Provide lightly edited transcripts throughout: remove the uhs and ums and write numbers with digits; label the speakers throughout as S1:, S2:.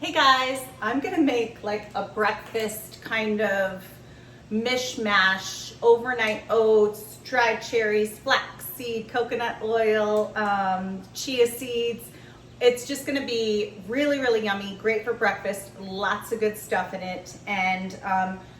S1: Hey guys, I'm gonna make like a breakfast kind of mishmash, overnight oats, dried cherries, flax seed, coconut oil, chia seeds. It's just gonna be really, really yummy, great for breakfast, lots of good stuff in it, and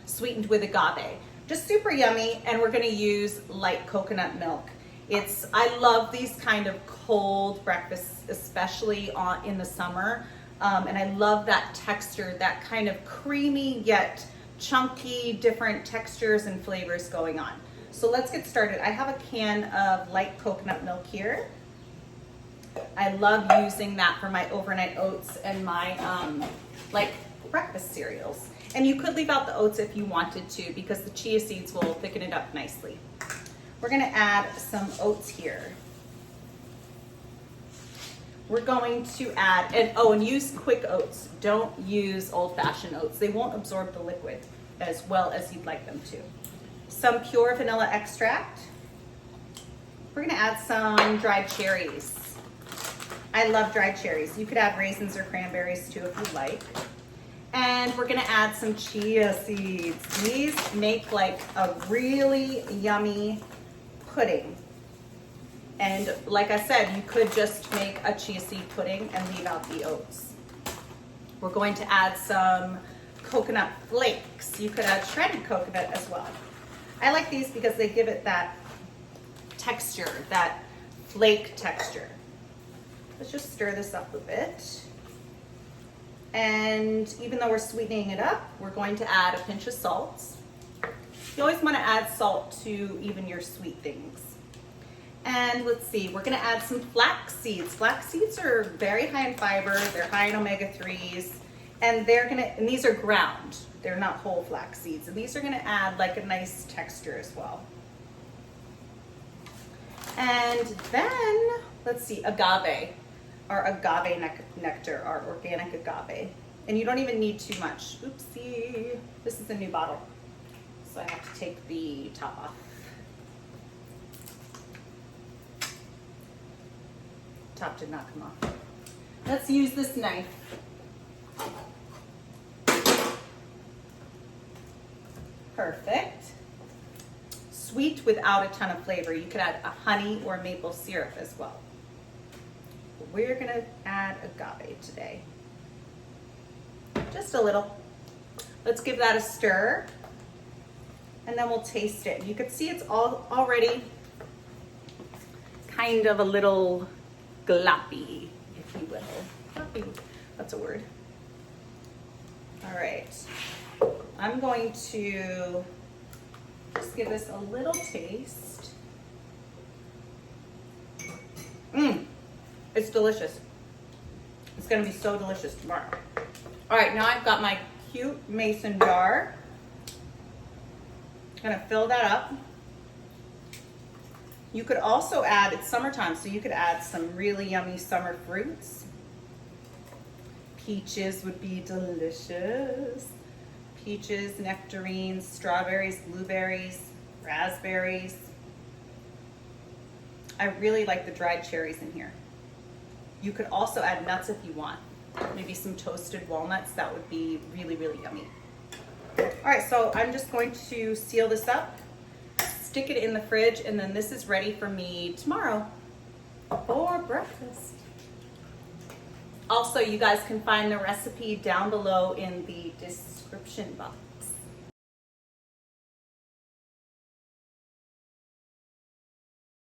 S1: sweetened with agave. Just super yummy, and we're gonna use light coconut milk. I love these kind of cold breakfasts, especially in the summer. And I love that texture, that kind of creamy yet chunky, different textures and flavors going on. So let's get started. I have a can of light coconut milk here. I love using that for my overnight oats and my like breakfast cereals. And you could leave out the oats if you wanted to, because the chia seeds will thicken it up nicely. We're gonna add some oats here. We're going to add, and use quick oats. Don't use old-fashioned oats. They won't absorb the liquid as well as you'd like them to. Some pure vanilla extract. We're gonna add some dried cherries. I love dried cherries. You could add raisins or cranberries too if you like. And we're gonna add some chia seeds. These make like a really yummy pudding. And like I said, you could just make a chia seed pudding and leave out the oats. We're going to add some coconut flakes. You could add shredded coconut as well. I like these because they give it that texture, that flake texture. Let's just stir this up a bit. And even though we're sweetening it up, we're going to add a pinch of salt. You always want to add salt to even your sweet things. And let's see, we're gonna add some flax seeds. Flax seeds are very high in fiber, they're high in omega-3s, and these are ground. They're not whole flax seeds. And these are gonna add like a nice texture as well. And then, let's see, agave, our agave nectar, our organic agave. And you don't even need too much. Oopsie, this is a new bottle. So I have to take the top off. Top did not come off. Let's use this knife. Perfect. Sweet without a ton of flavor. You could add a honey or maple syrup as well. We're gonna add agave today. Just a little. Let's give that a stir, and then we'll taste it. You can see it's already kind of a little gloppy, if you will. Gloppy, that's a word. All right, I'm going to just give this a little taste. It's delicious. It's gonna be so delicious tomorrow. All right, now I've got my cute mason jar. I'm gonna fill that up. You could also add, it's summertime, so you could add some really yummy summer fruits. Peaches would be delicious. Peaches, nectarines, strawberries, blueberries, raspberries. I really like the dried cherries in here. You could also add nuts if you want. Maybe some toasted walnuts, that would be really, really yummy. All right, so I'm just going to seal this up, stick it in the fridge, and then this is ready for me tomorrow for breakfast. Also, you guys can find the recipe down below in the description box.